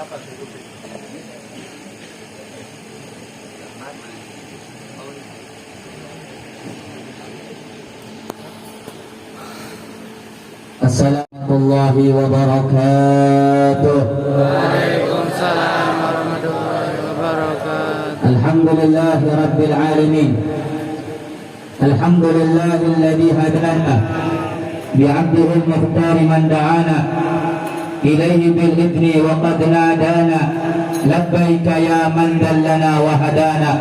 Assalamualaikum wabarakatuh. Waalaikumsalam warahmatullahi wabarakatuh. Alhamdulillahi rabbil alamin. Alhamdulillahilladzi hadana bi'abdihi al-mukhtar man da'ana ilayhi bil idni wa qad nadana labbaika ya man dallana wa hadana.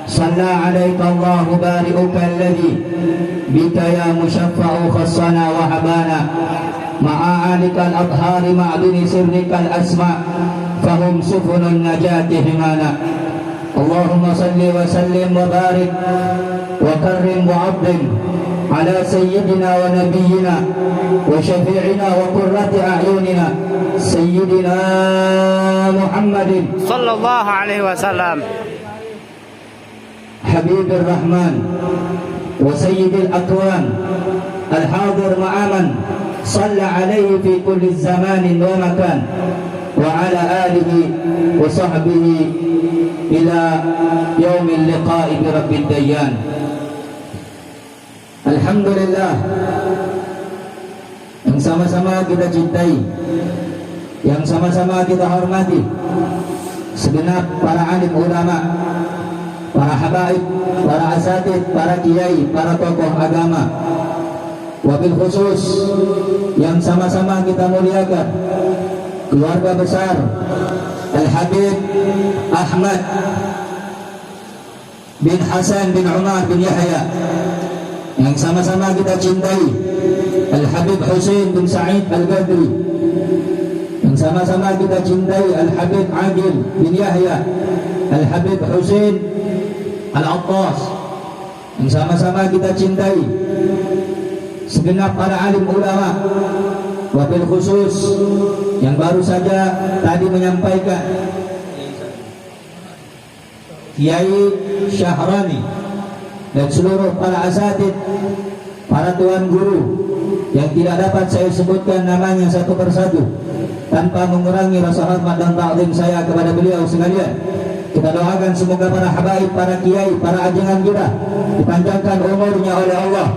Shalla 'alaika Allahu bari'uka alladhi bika ya musyaffa'u khassana wa habana ma'alikal adhari ma'dini sirrikal asma fahum sufunun najati himana. Allahumma salli wa sallim wa barik wa karrim wa abdim ala sayyidina wa nabiyyina wa syafi'ina wa qurrati a'yunina sayyidina Muhammadin sallallahu alaihi wasallam Habibir Rahman wa Sayyidil Akwan al-hadir ma'aman salla alaihi fi kulli zamanin wa makan wa ala alihi wa sahbihi ila yaumil liqa'i bi Rabbid Dayyan. Alhamdulillah, yang sama-sama kita cintai, yang sama-sama kita hormati, segenap para alim ulama, para habaib, para asatid, para kiai, para tokoh agama, wabil khusus yang sama-sama kita muliakan keluarga besar Al-Habib Ahmad bin Hasan bin Umar bin Yahya, yang sama-sama kita cintai Al-Habib Husain bin Sa'id Al-Badri, yang sama-sama kita cintai Al-Habib Agil bin Yahya, Al-Habib Husain Al-Attas, yang sama-sama kita cintai segenap para alim ulama, wabil khusus yang baru saja tadi menyampaikan Kiai Syahrani dan seluruh para asatid, para tuan guru yang tidak dapat saya sebutkan namanya satu persatu tanpa mengurangi rasa hormat dan ta'zim saya kepada beliau sekalian. Kita doakan semoga para habaib, para kiai, para ajengan kita dipanjangkan umurnya oleh Allah.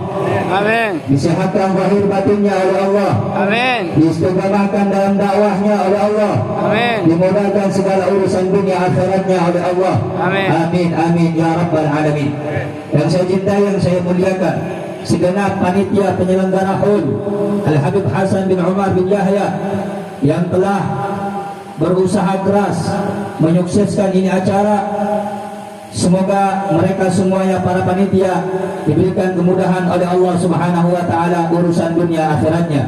Amin. Disehatkan zahir batinnya oleh Allah. Amin. Diistiqamahkan dalam dakwahnya oleh Allah. Amin. Dimudahkan segala urusan dunia akhiratnya oleh Allah. Amin. Amin amin ya rabbal alamin. Yang saya cintai, yang saya muliakan, segenap panitia penyelenggara HUN Al-Habib Hasan bin Umar bin Yahya yang telah berusaha keras menyukseskan ini acara. Semoga mereka semuanya, para panitia, diberikan kemudahan oleh Allah Subhanahu wa taala urusan dunia akhiratnya.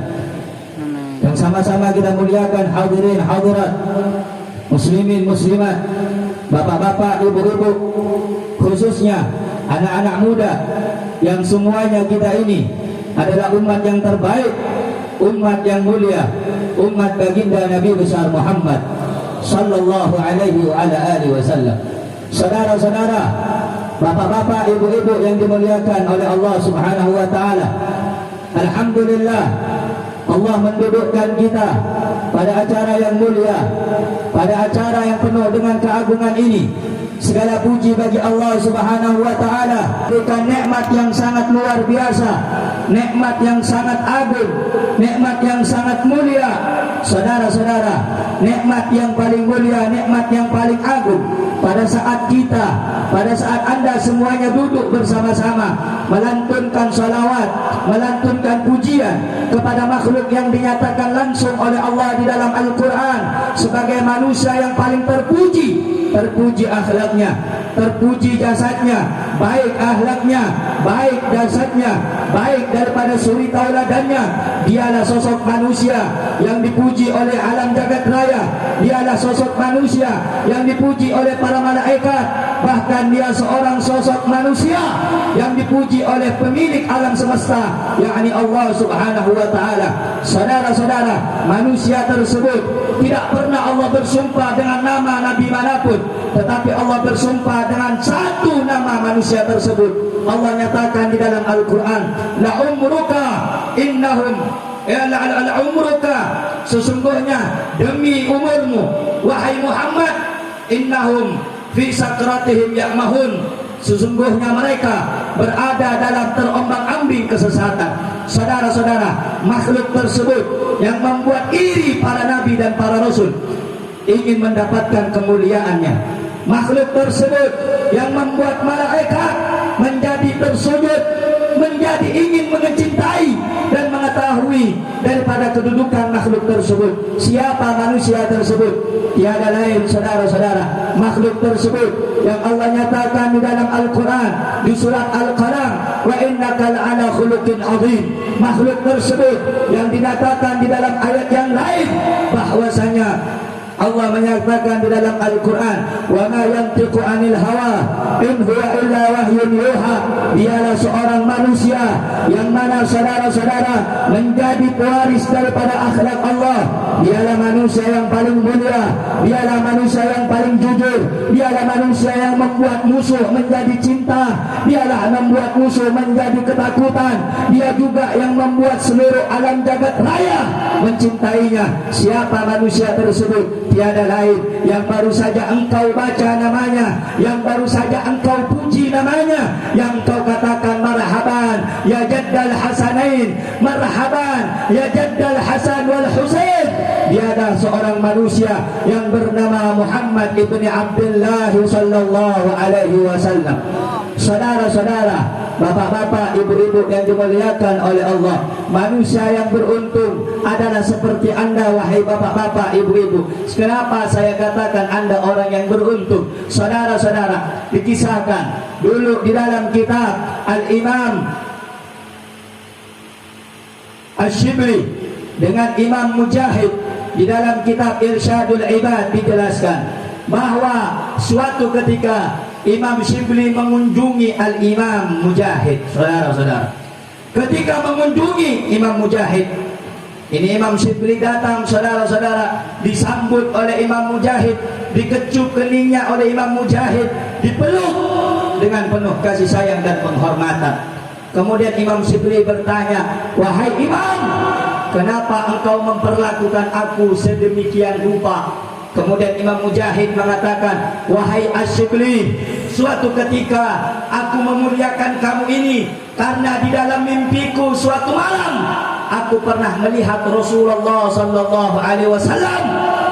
Yang sama-sama kita muliakan hadirin hadirat, muslimin muslimat, bapak-bapak, ibu-ibu, khususnya anak-anak muda, yang semuanya kita ini adalah umat yang terbaik, umat yang mulia, umat baginda Nabi besar Muhammad sallallahu alaihi wa ala alihi wasallam. Saudara-saudara, bapak-bapak, ibu-ibu yang dimuliakan oleh Allah Subhanahu wa taala, alhamdulillah Allah mendudukkan kita pada acara yang mulia, pada acara yang penuh dengan keagungan ini. Segala puji bagi Allah Subhanahu wa taala, berikan nikmat yang sangat luar biasa, nikmat yang sangat agung, nikmat yang sangat mulia. Saudara-saudara, nikmat yang paling mulia, nikmat yang paling agung pada saat kita, pada saat Anda semuanya duduk bersama-sama melantunkan salawat, melantunkan pujian kepada makhluk yang dinyatakan langsung oleh Allah di dalam Al-Quran sebagai manusia yang paling terpuji. Terpuji akhlaknya, terpuji jasadnya, baik akhlaknya, baik jasadnya, baik daripada suri tauladannya. Dialah sosok manusia yang dipuji oleh alam jagat raya. Dialah sosok manusia yang dipuji oleh para malaikat. Bahkan dia seorang sosok manusia yang dipuji oleh pemilik alam semesta, yakni Allah Subhanahu wa taala. Saudara-saudara, manusia tersebut tidak pernah Allah bersumpah dengan nama nabi manapun, tetapi Allah bersumpah dengan satu nama manusia tersebut. Allah nyatakan di dalam Al-Quran, la umruka innahum umruka, sesungguhnya demi umurmu wahai Muhammad, innahum fi sakratihim ya'mahun, sesungguhnya mereka berada dalam terombang-ambing kesesatan. Saudara-saudara, makhluk tersebut yang membuat iri para nabi dan para rasul ingin mendapatkan kemuliaannya. Makhluk tersebut yang membuat malaikat menjadi tersujud, menjadi ingin mencintai dan mengetahui daripada kedudukan makhluk tersebut. Siapa manusia tersebut? Tiada lain, saudara-saudara, makhluk tersebut yang Allah nyatakan di dalam Al-Quran di surat Al-Qalam, wa innaka la'ala khuluqin azim. Makhluk tersebut yang dinyatakan di dalam ayat yang lain bahwasanya Allah menyatakan di dalam Al-Quran, wa ma yantiqu anil hawa in huwa illa wahyun yuha. Dialah seorang manusia yang mana saudara-saudara menjadi pewaris daripada akhlak Allah. Dialah manusia yang paling mulia, dialah manusia yang paling jujur, dialah manusia yang membuat musuh menjadi cinta, dialah membuat musuh menjadi ketakutan. Dia juga yang membuat seluruh alam jagat raya mencintainya. Siapa manusia tersebut? Tiada lain yang baru saja engkau baca namanya, yang baru saja engkau puji namanya, yang engkau katakan marhaban ya jaddal hasanain, marhaban ya jaddal hasan wal husain. Dia adalah seorang manusia yang bernama Muhammad ibni Abdullah sallallahu alaihi wasallam. Saudara-saudara, bapak-bapak, ibu-ibu yang dimuliakan oleh Allah, manusia yang beruntung adalah seperti Anda wahai bapak-bapak, ibu-ibu. Kenapa saya katakan Anda orang yang beruntung? Saudara-saudara, dikisahkan dulu di dalam kitab Al-Imam Asy-Syibli dengan Imam Mujahid di dalam kitab Irsyadul Ibad dijelaskan bahwa suatu ketika Imam Syibli mengunjungi Al-Imam Mujahid. Saudara-saudara, ketika mengunjungi Imam Mujahid, ini Imam Syibli datang, saudara-saudara, disambut oleh Imam Mujahid, dikecup keningnya oleh Imam Mujahid, dipeluk dengan penuh kasih sayang dan penghormatan. Kemudian Imam Syibli bertanya, wahai Imam, kenapa engkau memperlakukan aku sedemikian rupa? Kemudian Imam Mujahid mengatakan, wahai Asy-Syibli, suatu ketika aku memuliakan kamu ini karena di dalam mimpiku suatu malam aku pernah melihat Rasulullah sallallahu alaihi wasallam,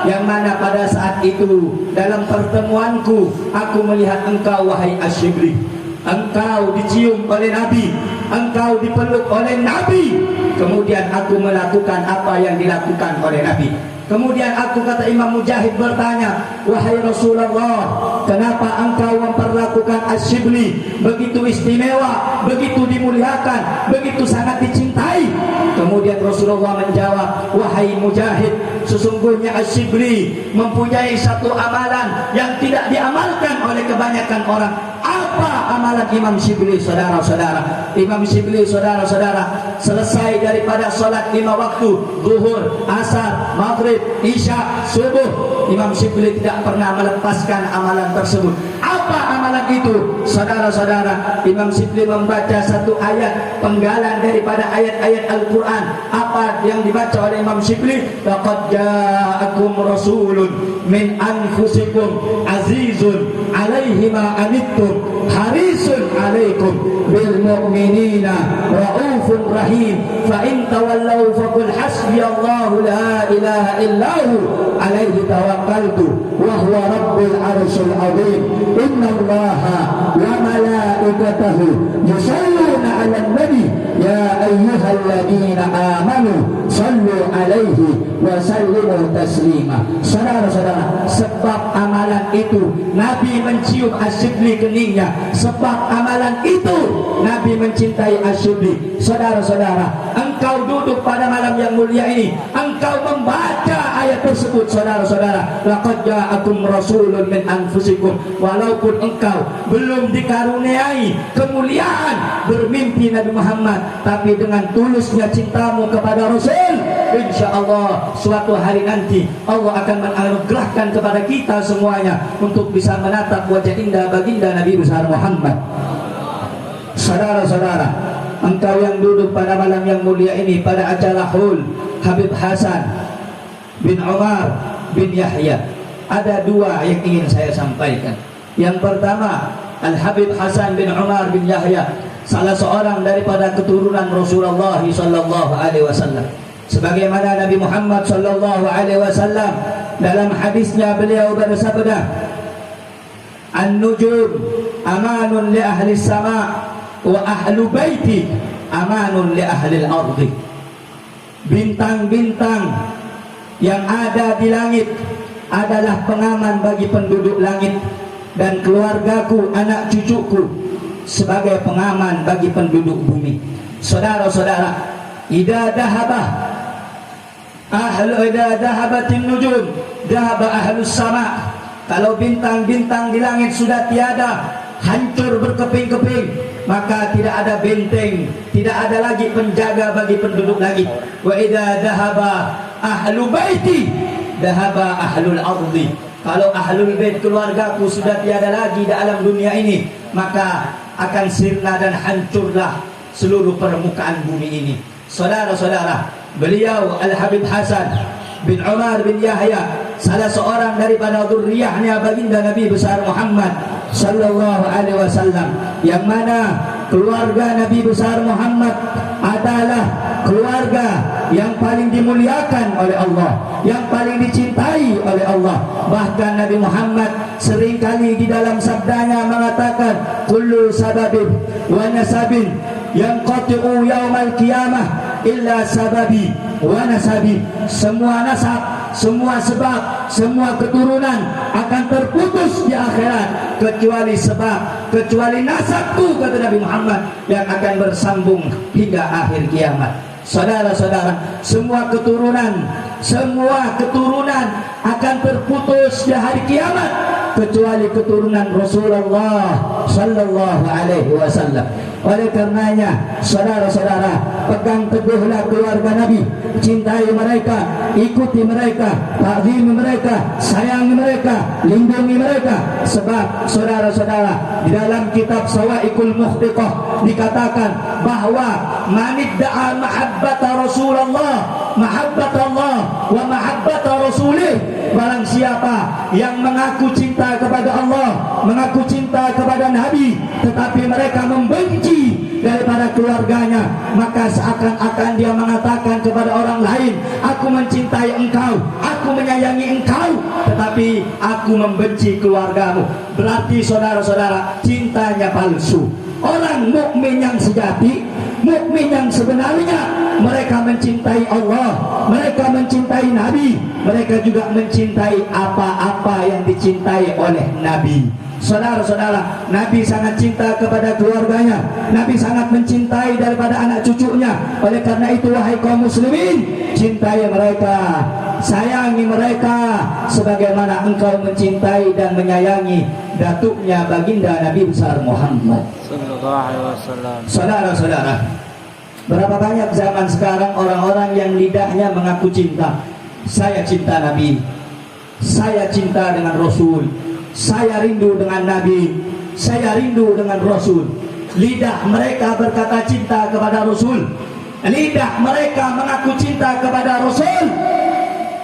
yang mana pada saat itu dalam pertemuanku aku melihat engkau wahai Asy-Syibli, engkau dicium oleh Nabi, engkau dipeluk oleh Nabi. Kemudian aku melakukan apa yang dilakukan oleh Nabi. Kemudian aku, kata Imam Mujahid, bertanya, wahai Rasulullah, kenapa engkau memperlakukan Asy-Syibli begitu istimewa, begitu dimuliakan, begitu sangat dicintai? Kemudian Rasulullah menjawab, wahai Mujahid, sesungguhnya Asy-Syibli mempunyai satu amalan yang tidak diamalkan oleh kebanyakan orang. Apa amalan Imam Syibli, saudara-saudara? Imam Syibli, saudara-saudara, selesai daripada salat 5 waktu, zuhur, asar, maghrib, isya, subuh, Imam Syibli tidak pernah melepaskan amalan tersebut. Apa amalan itu? Saudara-saudara, Imam Syibli membaca satu ayat penggalan daripada ayat-ayat Al-Quran. Apa yang dibaca oleh Imam Syibli? Laqad ja'akum rasulun min anfusikum azizun alaihi ma anittum harisun alaikum bil mu'minina raufur rahim fa in tawallaw faqul hasbiyallahu la ilaha illahu alaihi tawakkaltu wa huwa rabbul arsyil azim innallaha wa malaikatahu yusalluna 'alan nabi ya ayyuhalladzina amanu sallu alaihi wa sallimu taslima. Saudara-saudara, sebab amalan itu Nabi mencium Asy-Syibli keningnya, sebab amalan itu Nabi mencintai Asy-Syibli. Saudara-saudara, engkau duduk pada malam yang mulia ini, engkau membaca ayat tersebut, saudara-saudara, laqad ja'akum rasulun min anfusikum. Walaupun engkau belum dikaruniai kemuliaan bermimpi Nabi Muhammad, tapi dengan tulusnya cintamu kepada Rasul, insyaallah suatu hari nanti Allah akan menganugerahkan kepada kita semuanya untuk bisa menatap wajah indah baginda Nabi besar Muhammad. Saudara-saudara, engkau yang duduk pada malam yang mulia ini pada acara Hul Habib Hasan bin Umar bin Yahya. Ada dua yang ingin saya sampaikan. Yang pertama, Al Habib Hasan bin Umar bin Yahya, salah seorang daripada keturunan Rasulullah sallallahu alaihi wasallam. Sebagaimana Nabi Muhammad sallallahu alaihi wasallam dalam hadisnya beliau bersabda, "An-nujum amanun li ahli sama' wa ahlu baiti amanun li ahli al-ardi." Bintang-bintang yang ada di langit adalah pengaman bagi penduduk langit, dan keluargaku, anak cucuku sebagai pengaman bagi penduduk bumi. Saudara-saudara, idza dhahabatin nujum dhahaba ahlus sama. Kalau bintang-bintang di langit sudah tiada, hancur berkeping-keping, maka tidak ada benteng, tidak ada lagi penjaga bagi penduduk langit. Wa idza dhahaba ahlu baiti dhahaba ahlul ardi. Kalau ahlul bait, keluargaku, sudah tiada lagi di alam dunia ini, maka akan sirna dan hancurlah seluruh permukaan bumi ini. Saudara-saudara, beliau Al Habib Hasan bin Umar bin Yahya, salah seorang daripada zurriyahnya baginda Nabi besar Muhammad sallallahu alaihi wasallam, yang mana keluarga Nabi besar Muhammad adalah keluarga yang paling dimuliakan oleh Allah, yang paling dicintai oleh Allah. Bahkan Nabi Muhammad seringkali di dalam sabdanya mengatakan, kullu sababin wa nasabin yanqati'u yaumal qiyamah illa sababi wa nasabi. Semua nasab, semua sebab, semua keturunan akan terputus di akhirat kecuali sebab, kecuali nasabku, kata Nabi Muhammad, yang akan bersambung hingga akhir kiamat. Saudara-saudara, semua keturunan akan terputus di hari kiamat kecuali keturunan Rasulullah sallallahu alaihi wasallam. Oleh karenanya, saudara-saudara, pegang teguhlah keluarga Nabi, cintai mereka, ikuti mereka, ta'zimi mereka, sayangi mereka, lindungi mereka. Sebab saudara-saudara, di dalam kitab Sawaikul Muhtiqah dikatakan bahwa manidda'a mahabbata Rasulullah, mahabbatullah wa mahabbata Rasulih, barang siapa yang mengaku cinta kepada Allah, mengaku cinta kepada Nabi, tetapi mereka membenci daripada keluarganya, maka seakan-akan dia mengatakan kepada orang lain, aku mencintai engkau, aku menyayangi engkau, tetapi aku membenci keluargamu. Berarti saudara-saudara, cintanya palsu. Orang mukmin yang sejati, mukmin yang sebenarnya, mereka mencintai Allah, mereka mencintai Nabi, mereka juga mencintai apa-apa yang dicintai oleh Nabi. Saudara-saudara, Nabi sangat cinta kepada keluarganya, Nabi sangat mencintai daripada anak cucunya. Oleh karena itu, wahai kaum muslimin, cintai mereka, sayangi mereka sebagaimana engkau mencintai dan menyayangi datuknya baginda Nabi besar Muhammad sallallahu alaihi wasallam. Saudara-saudara, berapa banyak zaman sekarang orang-orang yang lidahnya mengaku cinta, saya cinta Nabi, saya cinta dengan Rasul, saya rindu dengan Nabi, saya rindu dengan Rasul. Lidah mereka berkata cinta kepada Rasul, lidah mereka mengaku cinta kepada Rasul.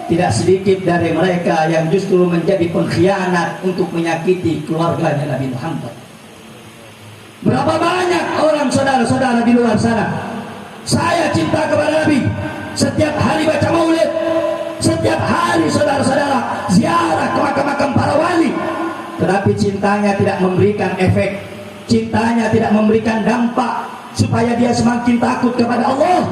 Tidak sedikit dari mereka yang justru menjadi pengkhianat untuk menyakiti keluarganya Nabi Muhammad. Berapa banyak orang saudara-saudara di luar sana, saya cinta kepada Nabi, setiap hari baca maulid, setiap hari saudara-saudara ziarah ke makam-makam para wali, tetapi cintanya tidak memberikan efek, cintanya tidak memberikan dampak supaya dia semakin takut kepada Allah.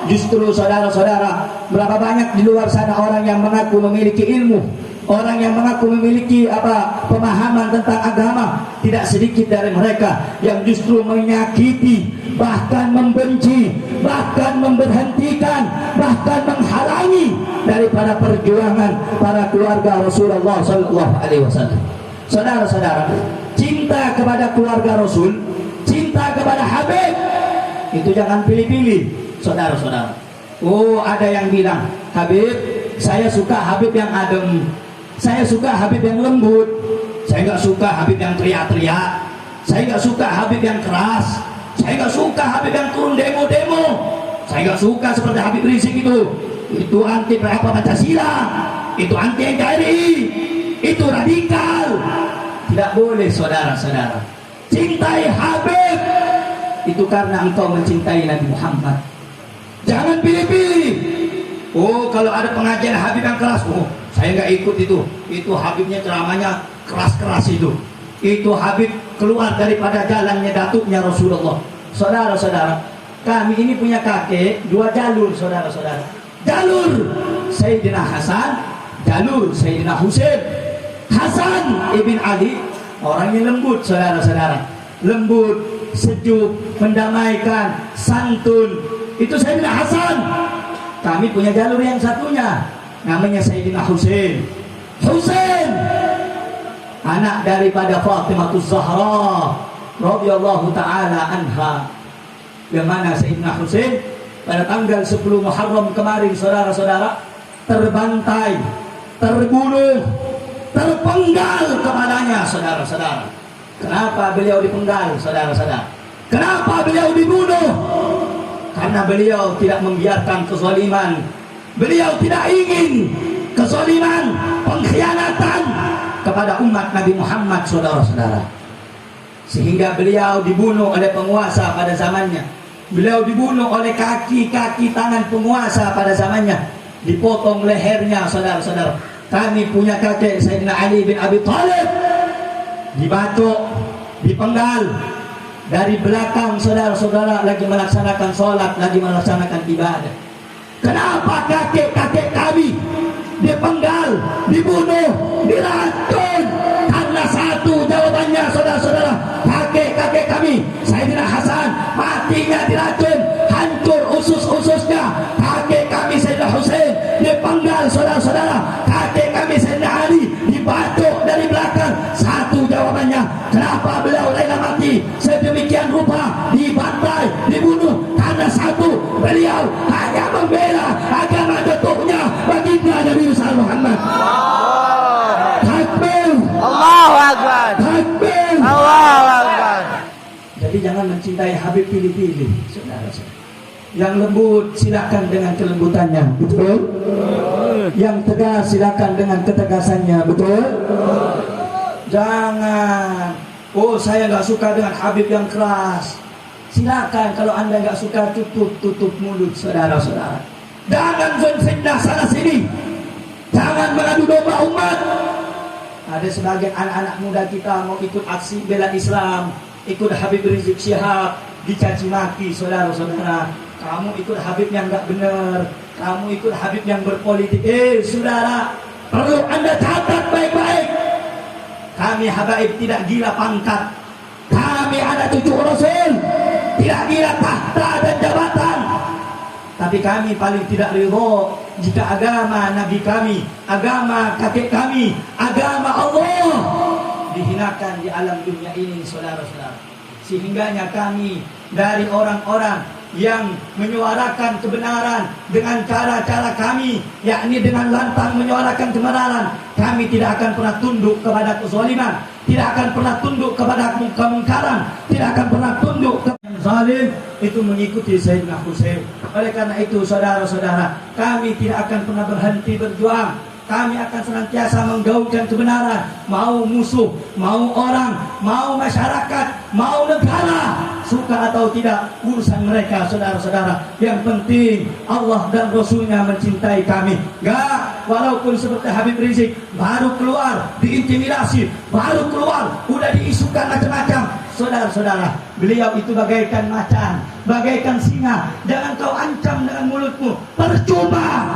Justru saudara-saudara, berapa banyak di luar sana orang yang mengaku memiliki ilmu, orang yang mengaku memiliki pemahaman tentang agama. Tidak sedikit dari mereka yang justru menyakiti, bahkan membenci, bahkan memberhentikan, bahkan menghalangi daripada perjuangan para keluarga Rasulullah sallallahu alaihi wasallam. Saudara-saudara, cinta kepada keluarga Rasul, cinta kepada Habib, itu jangan pilih-pilih. Saudara-saudara, oh ada yang bilang, Habib, saya suka Habib yang adem, saya suka Habib yang lembut, saya nggak suka Habib yang teriak-teriak, saya nggak suka Habib yang keras, Saya nggak suka Habib yang turun demo-demo. Saya nggak suka seperti Habib Rizik itu. Itu anti Pancasila, itu anti NKRI, itu radikal. Tidak boleh saudara-saudara. Cintai Habib itu karena engkau mencintai Nabi Muhammad. Jangan pilih-pilih. Oh, kalau ada pengajian Habib yang keras, oh saya nggak ikut itu. Itu Habibnya ceramahnya keras-keras itu. Itu Habib keluar daripada jalannya datuknya Rasulullah. Saudara-saudara, kami ini punya kakek dua jalur, saudara-saudara. Jalur Sayyidina Hasan, jalur Sayyidina Husain. Hasan ibn Ali orangnya lembut, saudara-saudara. Lembut, sejuk, mendamaikan, santun. Itu Sayyidina Hasan. Kami punya jalur yang satunya, namanya Sayyidina Husain. Husain anak daripada Fatimah Zahra radhiyallahu taala anha. Yang mana Sayyidina Husain pada tanggal 10 Muharram kemarin, saudara-saudara, terbantai, terbunuh, terpenggal kepalanya, saudara-saudara. Kenapa beliau dipenggal, saudara-saudara? Kenapa beliau dibunuh? Karena beliau tidak membiarkan kezaliman. Beliau tidak ingin kezaliman, pengkhianatan kepada umat Nabi Muhammad, saudara-saudara. Sehingga beliau dibunuh oleh penguasa pada zamannya. Beliau dibunuh oleh kaki-kaki tangan penguasa pada zamannya. Dipotong lehernya, saudara-saudara. Kami punya kakek Sayyidina Ali bin Abi Thalib, dibacok, dipenggal. Dari belakang, saudara-saudara, lagi melaksanakan sholat, lagi melaksanakan ibadah. Kenapa kakek-kakek kami dipenggal, dibunuh, diracun? Karena satu jawabannya, saudara-saudara. Kakek-kakek kami Sayyidina Hasan matinya diracun, hancur usus-ususnya. Kakek kami Sayyidina Husain dipenggal, saudara-saudara. Kakek kami Sayyidina Ali dibacok dari belakang. Satu jawabannya, kenapa beliau rela mati sedemikian rupa, dibantai, dibunuh? Karena satu, beliau hanya membela agama datuknya baginda Nabi Muhammad. Takbir, Allahu Akbar. takbir, Allahu Akbar. Jadi jangan mencintai Habib pilih-pilih, saudara-saudara. Yang lembut silakan dengan kelembutannya, betul? Yang tegas silakan dengan ketegasannya, betul? Jangan, oh saya nggak suka dengan Habib yang keras. Silakan, kalau anda nggak suka, tutup mulut, saudara-saudara. Jangan fitnah sana sini. Jangan mengadu domba umat. Ada sebagian anak-anak muda kita mau ikut aksi bela Islam, ikut Habib Rizik Syihab, dicaci maki, saudara-saudara. Kamu ikut Habib yang nggak benar, kamu ikut Habib yang berpolitik. Saudara, perlu anda catat baik-baik. Kami Habaib tidak gila pangkat. Kami ada cucu Rasul, tidak gila tahta dan jabatan. Tapi kami paling tidak ridho jika agama Nabi kami, agama kakek kami, agama Allah dihinakan di alam dunia ini, saudara-saudara. Sehingganya kami dari orang-orang yang menyuarakan kebenaran dengan cara-cara kami, yakni dengan lantang menyuarakan kebenaran. Kami tidak akan pernah tunduk kepada kezaliman, tidak akan pernah tunduk kepada kemungkaran, tidak akan pernah tunduk kepada zalim. Itu mengikuti Sayyidina Husain. Oleh karena itu, saudara-saudara, kami tidak akan pernah berhenti berjuang. Kami akan senantiasa menggaungkan kebenaran. Mau musuh, mau orang, mau masyarakat, mau negara, suka atau tidak, urusan mereka, saudara-saudara. Yang penting Allah dan Rasulnya mencintai kami. Gak, walaupun seperti Habib Rizik baru keluar diintimidasi, baru keluar udah diisukan macam-macam. Saudara-saudara, beliau itu bagaikan macan, bagaikan singa. Jangan kau ancam dengan mulutmu. Percuma.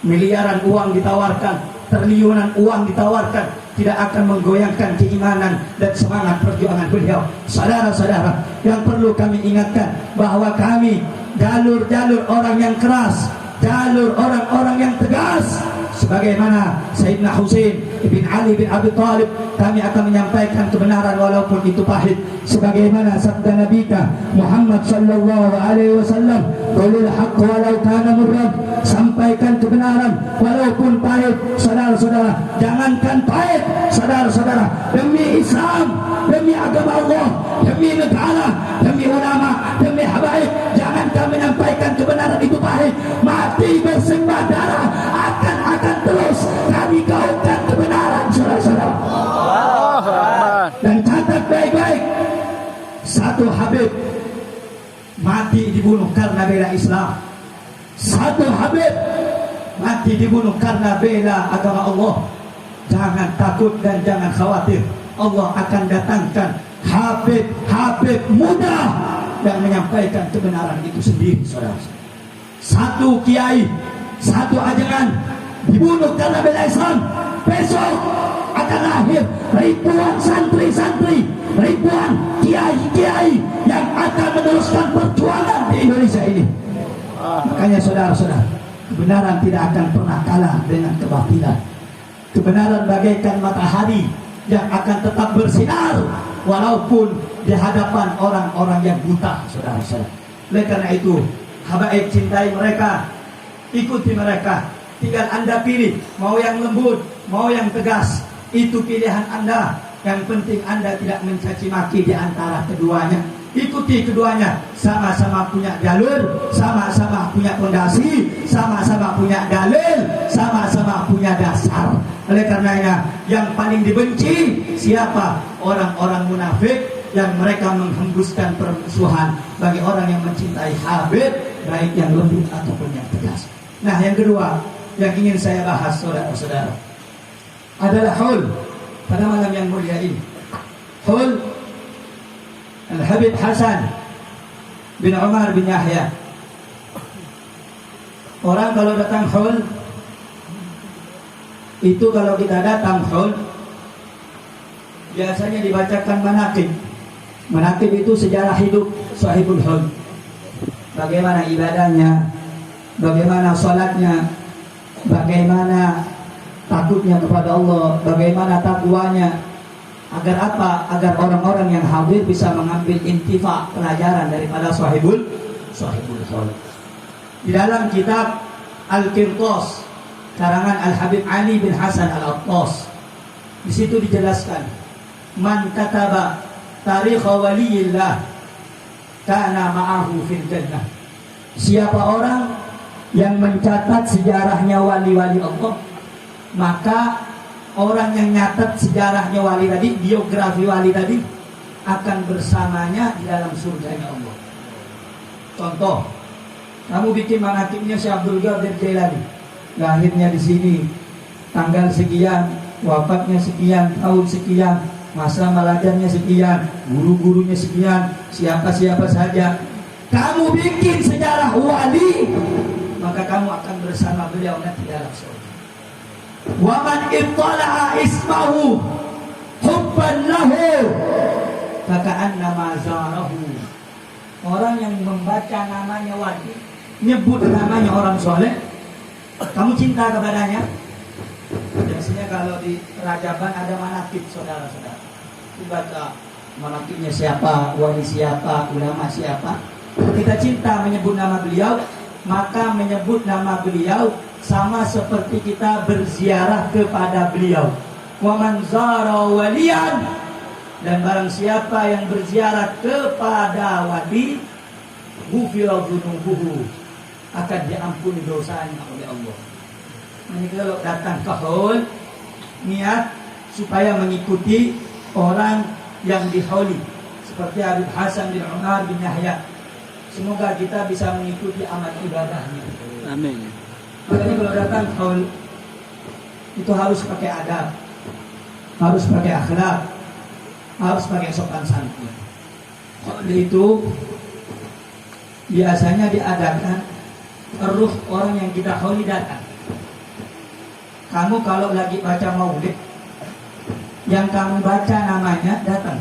Miliaran uang ditawarkan, triliunan uang ditawarkan, tidak akan menggoyangkan keimanan dan semangat perjuangan beliau. Saudara-saudara, yang perlu kami ingatkan bahwa kami jalur-jalur orang yang keras, jalur orang-orang yang tegas. Sebagaimana Sayyidina Husain bin Ali bin Abi Thalib, kami akan menyampaikan kebenaran walaupun itu pahit. Sebagaimana sabda Nabi Muhammad sallallahu alaihi wasallam, qulil haqq walau kana murran, sampaikan kebenaran walaupun pahit. Saudara-saudara, jangankan pahit, saudara-saudara, demi Islam, demi agama Allah, demi negara, mati bersembah darah akan terus kami gaungkan kebenaran, saudara-saudara. Allahu Akbar. Dan catat baik-baik, satu Habib mati dibunuh karena bela Islam, satu Habib mati dibunuh karena bela agama Allah. Jangan takut dan jangan khawatir, Allah akan datangkan Habib muda yang menyampaikan kebenaran itu sendiri, saudara. Satu kiai, satu ajaran dibunuh karena bela Islam, besok akan lahir ribuan santri-santri, ribuan kiai-kiai yang akan meneruskan perjuangan di Indonesia ini. Makanya saudara-saudara, kebenaran tidak akan pernah kalah dengan kebatilan. Kebenaran bagaikan matahari yang akan tetap bersinar walaupun di hadapan orang-orang yang buta, saudara-saudara. Oleh karena itu, habaib, cintai mereka, ikuti mereka. Tinggal Anda pilih, mau yang lembut, mau yang tegas. Itu pilihan Anda. Yang penting Anda tidak mencaci maki di antara keduanya. Ikuti keduanya, sama-sama punya jalur, sama-sama punya fondasi, sama-sama punya dalil, sama-sama punya dasar. Oleh karenanya, yang paling dibenci siapa? Orang-orang munafik yang mereka menghembuskan permusuhan bagi orang yang mencintai Habib, baik yang lembut ataupun yang tegas. Nah, yang kedua yang ingin saya bahas, saudara-saudara, adalah haul pada malam yang mulia ini. Haul Al-Habib Hasan bin Umar bin Yahya. Orang kalau datang haul itu, kalau kita datang haul biasanya dibacakan manaqib. Manaqib itu sejarah hidup sahibul haul. Bagaimana ibadahnya, bagaimana salatnya, bagaimana takutnya kepada Allah, bagaimana takwanya. Agar apa? Agar orang-orang yang hadir bisa mengambil intifa, pelajaran daripada sahibul haul. Di dalam kitab Al-Qirtas karangan Al-Habib Ali bin Hasan Al-Attas, di situ dijelaskan, man kataba tarikh waliyillah kana ma'ahu fil jannah. Siapa orang yang mencatat sejarahnya wali-wali Allah, maka orang yang nyatat sejarahnya wali tadi, biografi wali tadi, akan bersamanya di dalam surganya Allah. Contoh, kamu bikin manaqibnya Syekh Abdul Qadir Jailani, lahirnya di sini, tanggal sekian, wafatnya sekian, tahun sekian, masa belajarnya sekian, guru-gurunya sekian, siapa-siapa saja. Kamu bikin sejarah wali, maka kamu akan bersama beliau nanti dalam surga. Wa man ittala'a ismahu hubban lahu faka'annama zarahu. Orang yang membaca namanya wali, nyebut namanya orang soleh, kamu cinta kepadanya. Biasanya kalau di Rajaban ada manaqib, saudara-saudara. Dibaca manaqibnya siapa, wali siapa, ulama siapa. Kita cinta menyebut nama beliau, maka menyebut nama beliau sama seperti kita berziarah kepada beliau. Wa man zara waliyan, dan barang siapa yang berziarah kepada wali, ghufira dzunubuhu, akan diampuni dosanya oleh Allah. Ini kalau datang ke haul, niat supaya mengikuti orang yang dihauli seperti Habib Hasan bin Umar bin Yahya. Semoga kita bisa mengikuti amal ibadahnya. Amin. Makanya kalau datang haul itu harus pakai adab, harus pakai akhlak, harus pakai sopan santun. Oleh itu biasanya diadakan ruh orang yang kita hauli datang. Kamu kalau lagi baca maulid, yang kamu baca namanya datang.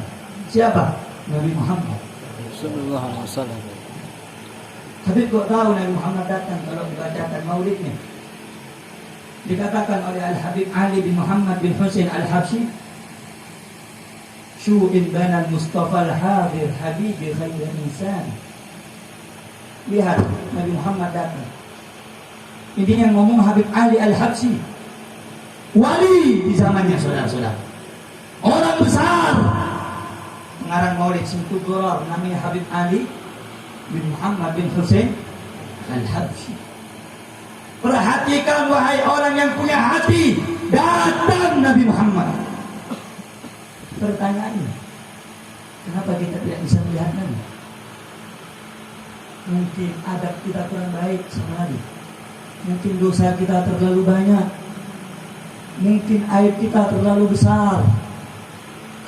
Siapa? Nabi Muhammad Sallallahu alaihi wasallam. Tapi kok tahu Nabi Muhammad datang kalau dibacakan maulidnya? Dikatakan oleh Al-Habib Ali bin Muhammad bin Husain Al-Habsyi, Syu'in bana al-Mustafa al-Hadir Habibi khairul insan. Lihat, Nabi Muhammad datang. Ini yang ngomong Habib Ali Al-Habsyi, wali di zamannya, saudara-saudara. Orang besar pengarang maulid Syamsul Durar namanya Habib Ali bin Muhammad bin Husain Al-Habsyi. Perhatikan wahai orang yang punya hati, datang Nabi Muhammad. Pertanyaannya, kenapa kita tidak bisa melihat Nabi? Mungkin adab kita kurang baik sama Nabi. Mungkin dosa kita terlalu banyak. Mungkin aib kita terlalu besar.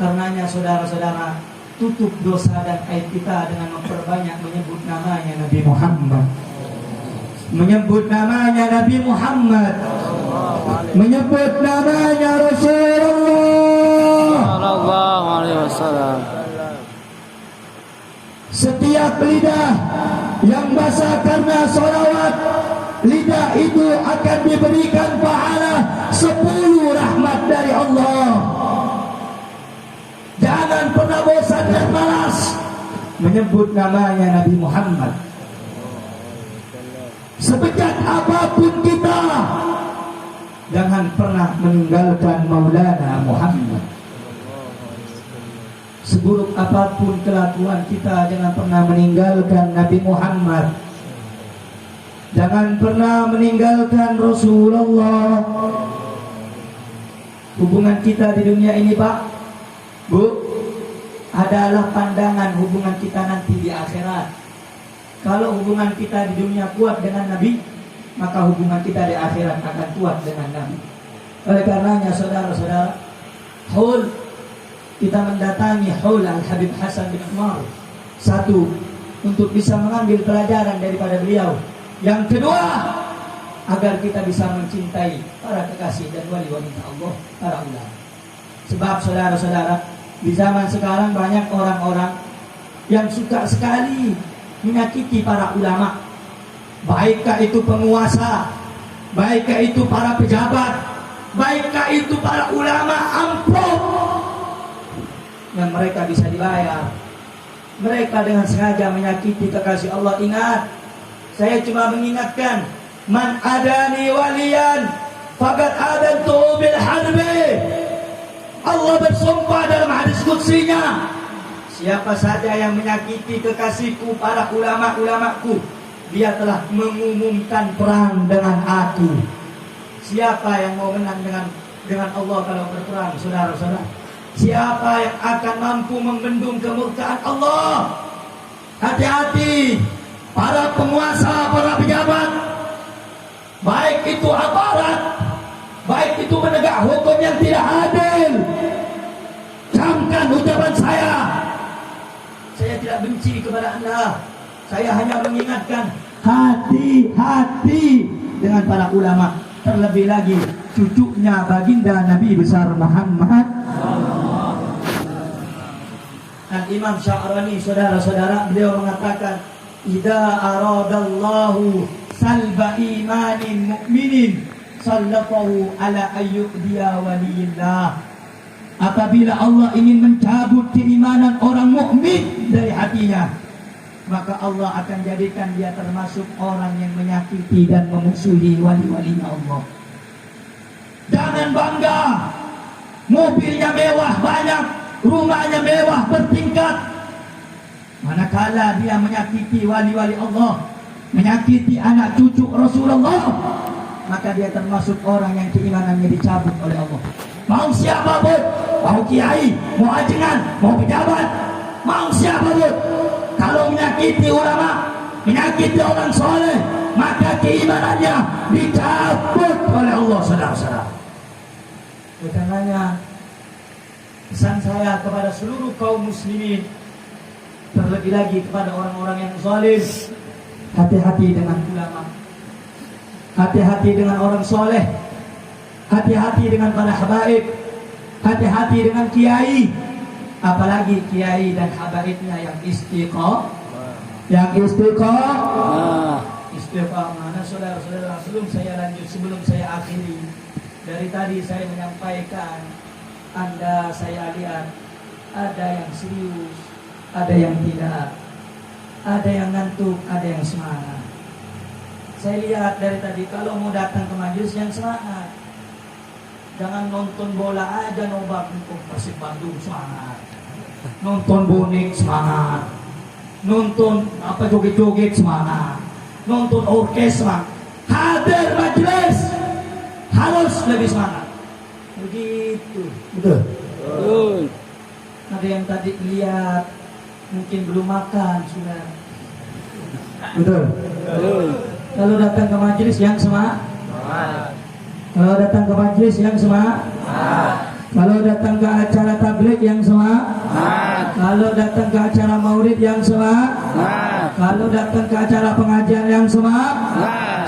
Karenanya saudara-saudara, tutup dosa dan aib kita dengan memperbanyak menyebut namanya Nabi Muhammad. Menyebut namanya Nabi Muhammad, menyebut namanya Rasulullah Sallallahu alaihi wasallam. Setiap lidah yang basah karena sholawat, lidah itu akan diberikan pahala 10 rahmat dari Allah. Jangan pernah bosan dan malas menyebut namanya Nabi Muhammad. Sebejat apapun kita, jangan pernah meninggalkan Maulana Muhammad. Seburuk apapun kelakuan kita, jangan pernah meninggalkan Nabi Muhammad. Jangan pernah meninggalkan Rasulullah. Hubungan kita di dunia ini, Pak, Bu, adalah pandangan hubungan kita nanti di akhirat. Kalau hubungan kita di dunia kuat dengan Nabi, maka hubungan kita di akhirat akan kuat dengan Nabi. Oleh karenanya saudara-saudara, haul, kita mendatangi haul Al-Habib Hasan bin Umar. Satu, untuk bisa mengambil pelajaran daripada beliau. Yang kedua, agar kita bisa mencintai para kekasih dan wali-wali Allah, para ulama. Sebab saudara-saudara, di zaman sekarang banyak orang-orang yang suka sekali menyakiti para ulama, baikkah itu penguasa, baikkah itu para pejabat, baikkah itu para ulama amplop yang mereka bisa dibayar. Mereka dengan sengaja menyakiti kekasih Allah. Ingat, saya cuma mengingatkan, man adani waliyan faqad adantu bil harbi. Allah bersumpah dalam hadis qudsinya, siapa saja yang menyakiti kekasihku, para ulama-ulamaku, dia telah mengumumkan perang dengan aku. Siapa yang mau menang dengan Allah kalau berperang, saudara-saudara? Siapa yang akan mampu membendung kemurkaan Allah? Hati-hati, para penguasa, para pejabat, baik itu aparat, baik itu penegak hukum yang tidak adil. Camkan ucapan saya. Saya tidak benci kepada Anda. Saya hanya mengingatkan, hati-hati dengan para ulama. Terlebih lagi cucunya baginda Nabi besar Muhammad. Dan Imam Sya'rani, saudara-saudara, beliau mengatakan, idza aradallahu salba imanin mu'minin sallatahu ala ayyudiya waliyillah. Apabila Allah ingin mencabut keimanan orang mukmin dari hatinya, maka Allah akan jadikan dia termasuk orang yang menyakiti dan memusuhi wali-wali Allah. Jangan bangga, mobilnya mewah banyak, rumahnya mewah bertingkat, manakala dia menyakiti wali-wali Allah, menyakiti anak cucu Rasulullah, maka dia termasuk orang yang keimanannya dicabut oleh Allah. Mau siapapun, mau kiai, mau ajengan, mau pejabat, mau siapapun, kalau menyakiti ulama, menyakiti orang soleh, maka keimanannya dicabut oleh Allah, saudara-saudara. Karenanya pesan saya kepada seluruh kaum muslimin, terlebih lagi kepada orang-orang yang zalim, hati-hati dengan ulama, hati-hati dengan orang soleh, hati-hati dengan para habaib, hati-hati dengan kiai, apalagi kiai dan habaibnya yang istiqomah, istiqomah. Nah, saudara-saudara, sebelum saya akhiri, dari tadi saya menyampaikan, saya lihat ada yang serius, ada yang tidak, ada yang ngantuk, ada yang semangat. Saya lihat dari tadi, kalau mau datang ke majelis yang semangat, jangan nonton bola aja, nobar untuk Persib Bandung semangat, nonton bonek semangat, nonton joget-joget semangat, nonton orkes semangat. hadir majelis harus lebih semangat. Begitu. Betul. Betul. Ada yang tadi lihat mungkin belum makan sudah. Betul. Betul. Kalau datang ke majelis yang semangat. Kalau datang ke majelis yang semangat. Kalau datang ke acara tabligh yang semangat. Kalau datang ke acara maulid yang semangat. Kalau datang ke acara pengajian yang semangat.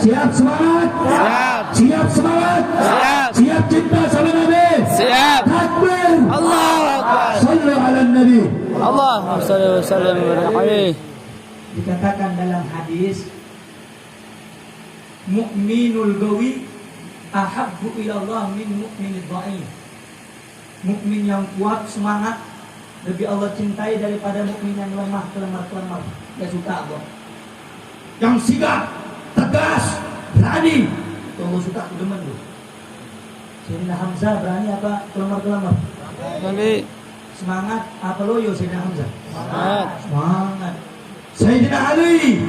Siap semangat. Siap. Siap semangat. Siap. Siap cinta sama Nabi. Siap. Takbir. Allahu Akbar. Sallu ala Nabi. Allahumma shalli wa sallim wa barik alaihi. Dikatakan dalam hadis, mukminul gawi ahabbu ila Allah min mukminid dhaif. Mukmin yang kuat semangat lebih Allah cintai daripada mukmin yang lemah kelemar. Gak suka Allah. Yang sigap, tegas, berani, itu Allah suka, demen loh. Sayyidina Hamzah berani apa kelemar? Kali. Semangat apa loyo Sayyidina Hamzah? Semangat. Sayyidina Ali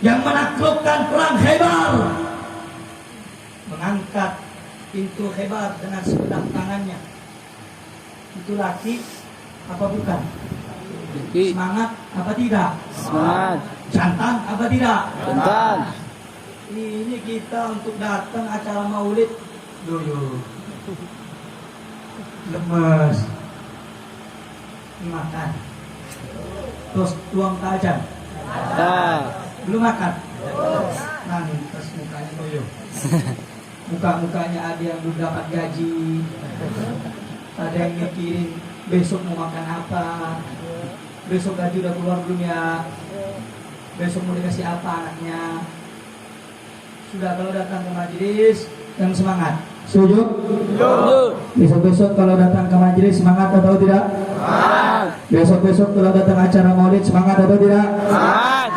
yang menaklukkan perang Khaybar, mengangkat pintu Khaybar dengan sebelah tangannya. Itu laki apa bukan? Semangat apa tidak? Semangat. Jantan apa tidak? Jantan. Ini kita untuk datang acara maulid dulu. Lemes. Makan. Terus tuang tajam. Belum makan. Terus mukanya loyo. Muka-mukanya ada yang belum dapat gaji. Ada yang mikirin besok mau makan apa. Besok gaji udah keluar belum ya. Besok mau dikasih apa anaknya. Sudah, kalau datang ke majelis yang semangat. Setuju? Besok-besok kalau datang ke majelis semangat atau tidak? Besok-besok kalau datang acara maulid semangat atau tidak?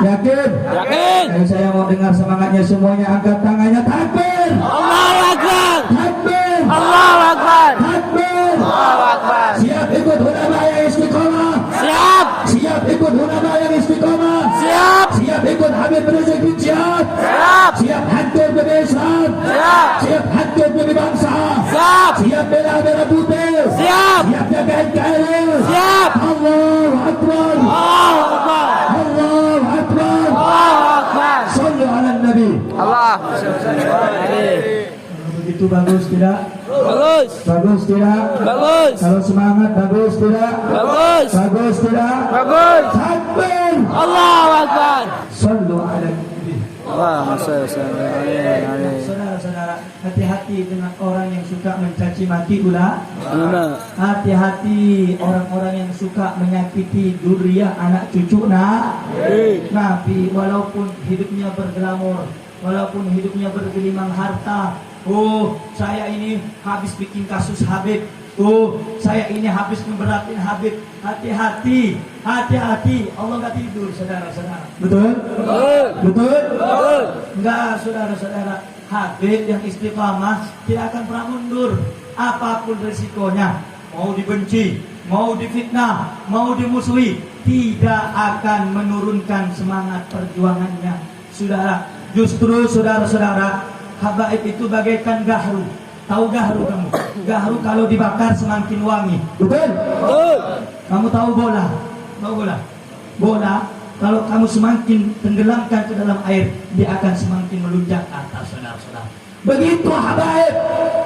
Yakin? Yakin. Kalau saya mau dengar semangatnya semuanya, angkat tangannya. Takbir! Allahu Akbar. Takbir! Allahu Akbar. Takbir! Allahu Akbar. Siap ikut ulama yang istiqomah? Siap. Siap ikut ulama yang istiqomah? Siap. Siap ikut Habib Rizik bin Syihab? Siap. Siap hancur demi Islam? Siap. Siap hancur demi bangsa? Siap. Siap bela merah putih? Siap. Siap jaga NKRI? Siap. Allahu Akbar. Allahu Akbar. Allahu Akbar. Allahu Akbar. Sallu ala Nabi. Allah. Begitu bagus tidak? Bagus. Bagus tidak? Bagus. Kalau semangat bagus tidak? Bagus. Bagus tidak? Bagus. Takbir. Allahu Akbar. Sallu ala Nabi. Allahumma shalli wa sallim alaihi. Saudara-saudara, hati-hati dengan orang yang suka mencaci maki ulama. Hati-hati orang-orang yang suka menyakiti dzurriyyah anak cucu Nabi, walaupun hidupnya berglamor, walaupun hidupnya bergelimang harta. Oh, saya ini habis bikin kasus Habib. Oh, saya ini habis memberatin Habib. Hati-hati, hati-hati. Allah nggak tidur, saudara-saudara. Betul? Betul. Betul? Betul. Enggak, saudara-saudara. Habib yang istiqamah tidak akan pernah mundur. Apapun risikonya, mau dibenci, mau difitnah, mau dimusuhi, tidak akan menurunkan semangat perjuangannya. Saudara, justru saudara-saudara, habaib itu bagaikan gahru. Tahu gahru kamu? Gahru kalau dibakar semakin wangi. Betul? Betul. Kamu tahu bola? Tahu bola? Bola kalau kamu semakin tenggelamkan ke dalam air, dia akan semakin melunjak ke atas, saudara-saudara. Begitu habaib,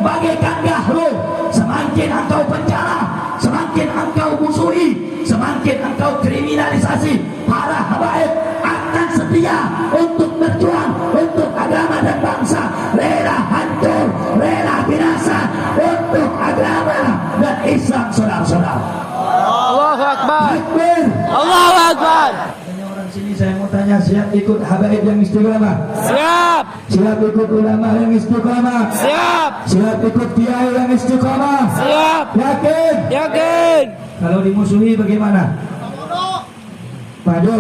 bagaikan gahru. Semakin engkau penjara, semakin engkau musuhi, semakin engkau kriminalisasi, para habaib akan setia untuk berjuang untuk agama dan bangsa, rela hancur, rela binasa untuk agama dan Islam, saudara-saudara. Allahu Akbar. Takbir. Allahu Akbar. Tanya orang sini, saya mau tanya, siap ikut habaib yang istiqamah? Siap. Siap ikut ulama yang istiqamah? Siap. Siap ikut kiai yang istiqamah? Siap. Yakin? Yakin. Kalau dimusuhi bagaimana? Maju.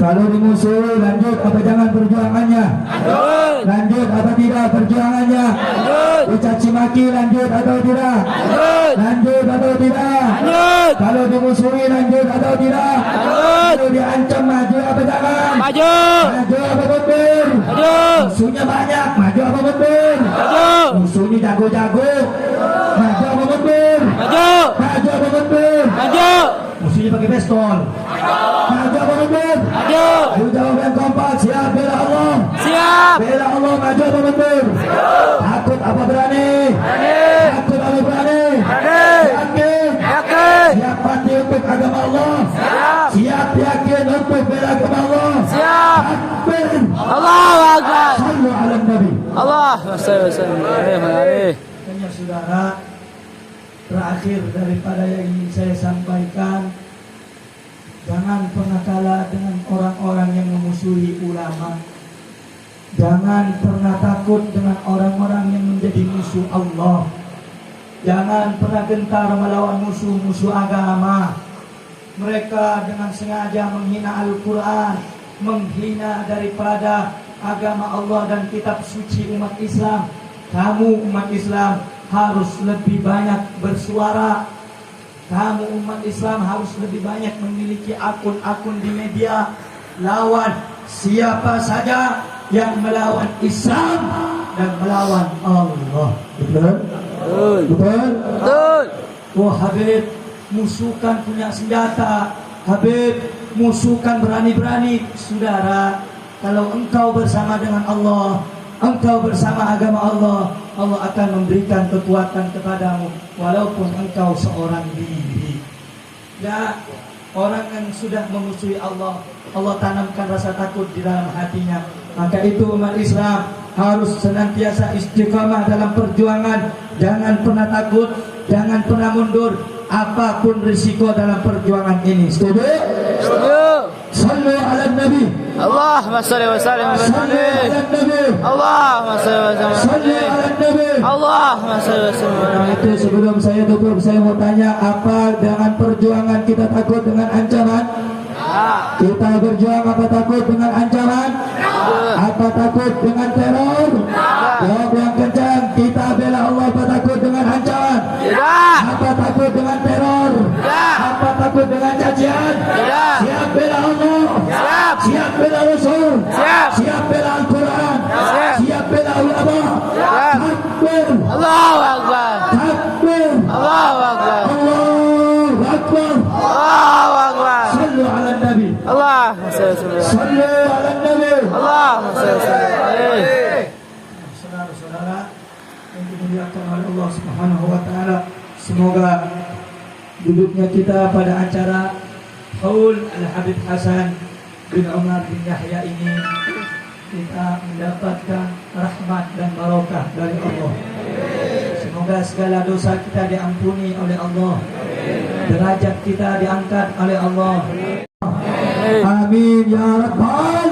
Kalau dimusuhi lanjut apa jangan perjuangannya? Lanjut. Lanjut apa tidak perjuangannya? Lanjut. Dicaci maki lanjut atau tidak? Lanjut. Lanjut atau tidak? Lanjut. Kalau dimusuhi lanjut atau tidak? Lanjut. Kalau diancam maju apa jangan? Maju. Maju apa mundur? Maju. Musuhnya banyak, maju apa mundur? Maju. Musuhnya jago-jago, maju apa mundur? Maju. Maju apa mundur? Maju. Musuhnya pakai pistol, maju apa mundur? Maju. Ayo jawab yang kompak, siap bela Allah. Siap. Bela Allah, maju apa mundur? Takut apa berani? Berani. Takut apa berani? Berani. Yakin? Yakin. Siap mati untuk agama Allah? Siap. Siap yakin untuk bela agama Allah? Siap. Takbir. Allahu Akbar. Sallu ala Nabi. Allahumma shalli wa sallim alaihi. Hanya saudara, terakhir daripada yang ingin saya sampaikan, jangan pernah kalah dengan orang-orang yang memusuhi ulama. Jangan pernah takut dengan orang-orang yang menjadi musuh Allah. Jangan pernah gentar melawan musuh-musuh agama. Mereka dengan sengaja menghina Al-Quran, menghina daripada agama Allah dan kitab suci umat Islam. Kamu umat Islam harus lebih banyak bersuara. Kamu umat Islam harus lebih banyak memiliki akun-akun di media. Lawan siapa saja yang melawan Islam dan melawan Allah. Betul? Betul. Betul? Betul. Oh Habib, musuhkan punya senjata. Habib, musuhkan berani-berani. Saudara, kalau engkau bersama dengan Allah, engkau bersama agama Allah, Allah akan memberikan kekuatan kepadamu walaupun engkau seorang diri. Ya, orang yang sudah memusuhi Allah, Allah tanamkan rasa takut di dalam hatinya. Maka itu umat Islam harus senantiasa istiqamah dalam perjuangan. Jangan pernah takut, jangan pernah mundur, apapun risiko dalam perjuangan ini. Setuju? Setuju. Sallu ala Nabi. Allahumma shalli wa sallim Sallu alaihi. ala Nabi. Allahumma shalli wa sallim Sallu alaihi. ala Nabi. Allahumma shalli wa sallim Nah alaihi. itu sebelum saya tutup, saya mau tanya, apa dengan perjuangan kita takut dengan ancaman? Kita berjuang apa takut dengan ancaman? Apa takut dengan teror? Jawab yang kencang. Kita bela Allah apa takut dengan ancaman? Tidak. Apa takut dengan teror? Tidak. Apa takut dengan cacian? Tidak. Siap bela Allah. Siap. Siap bela Rasul. Siap. Siap bela Al-Quran. Siap. Siap bela ulama. Siap. Takbir. Allahu Akbar. Takbir. Allahu Akbar. Allahu Akbar. Allahu Akbar. Sallu ala Nabi. Allahumma shalli wa sallim. Sallu ala Nabi. Allahumma shalli wa sallim alaihi. Saudara-saudara yang dimuliakan oleh Allah Subhanahu wa taala, semoga duduknya kita pada acara Haul Al-Habib Hasan bin Umar bin Yahya ini kita mendapatkan rahmat dan barokah dari Allah. Semoga segala dosa kita diampuni oleh Allah, derajat kita diangkat oleh Allah. Amin ya Rabbal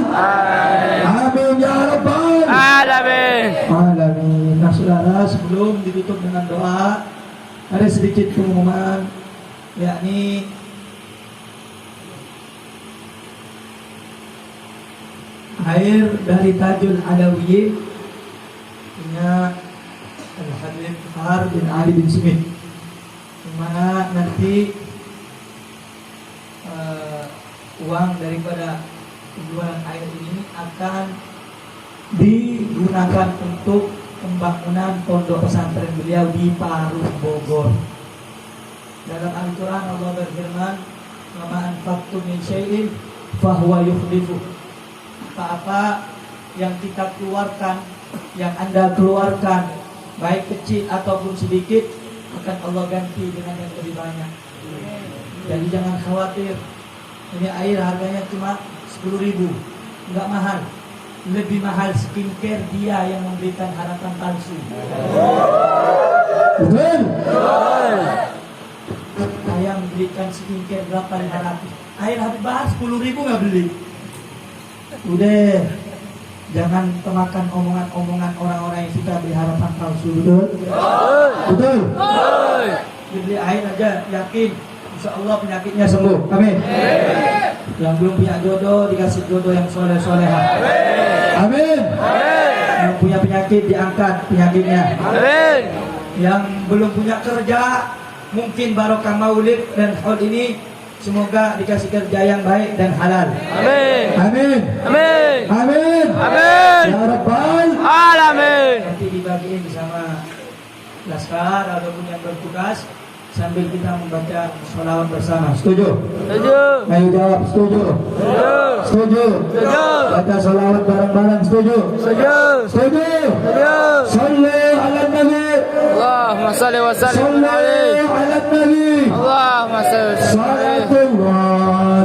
Amin ya Rabbal Alamin. Alamin. Nah saudara, sebelum ditutup dengan doa, ada sedikit pengumuman, yakni air dari Tajul Alawiyyin punya Al-Habib Har bin Ali bin Smith, di mana nanti uang daripada penjualan air ini akan digunakan untuk pembangunan pondok pesantren beliau di Parung, Bogor. Dalam Al-Quran Allah berfirman, "Wa ma anfaqtum min syai'in fahuwa yukhlifuh." Apa-apa yang kita keluarkan, yang Anda keluarkan, baik kecil ataupun sedikit, akan Allah ganti dengan yang lebih banyak. Jadi jangan khawatir. Ini air harganya cuma 10.000, enggak mahal. Lebih mahal skincare dia yang memberikan harapan palsu. Betul? Saya memberikan skincare 800. Air Habib Bahar 10.000 nggak beli. Udah, jangan temakan omongan-omongan orang-orang yang suka beri harapan palsu. Betul? Betul? Dibeli air aja, yakin insya Allah penyakitnya sembuh. Amin. Yang belum punya jodoh dikasih jodoh yang soleh-soleha. Amin. Yang punya penyakit diangkat penyakitnya. Amin. Yang belum punya kerja, mungkin barokah maulid dan haul ini semoga dikasih kerja yang baik dan halal. Amin. Amin. Amin. Amin. Amin. Ya Rabbal Alamin. nanti dibagiin bersama laskar ataupun yang bertugas sambil kita membaca sholawat bersama. Setuju? Setuju. Ayo jawab setuju. Setuju. Setuju. Setuju. Baca sholawat bareng-bareng. Setuju? Setuju. Setuju. Setuju. Sallu ala nabi. Allahumma salli wa sallim Sallu alaihi. ala nabi. Allahumma salli wa sallim alaihi. Salatullah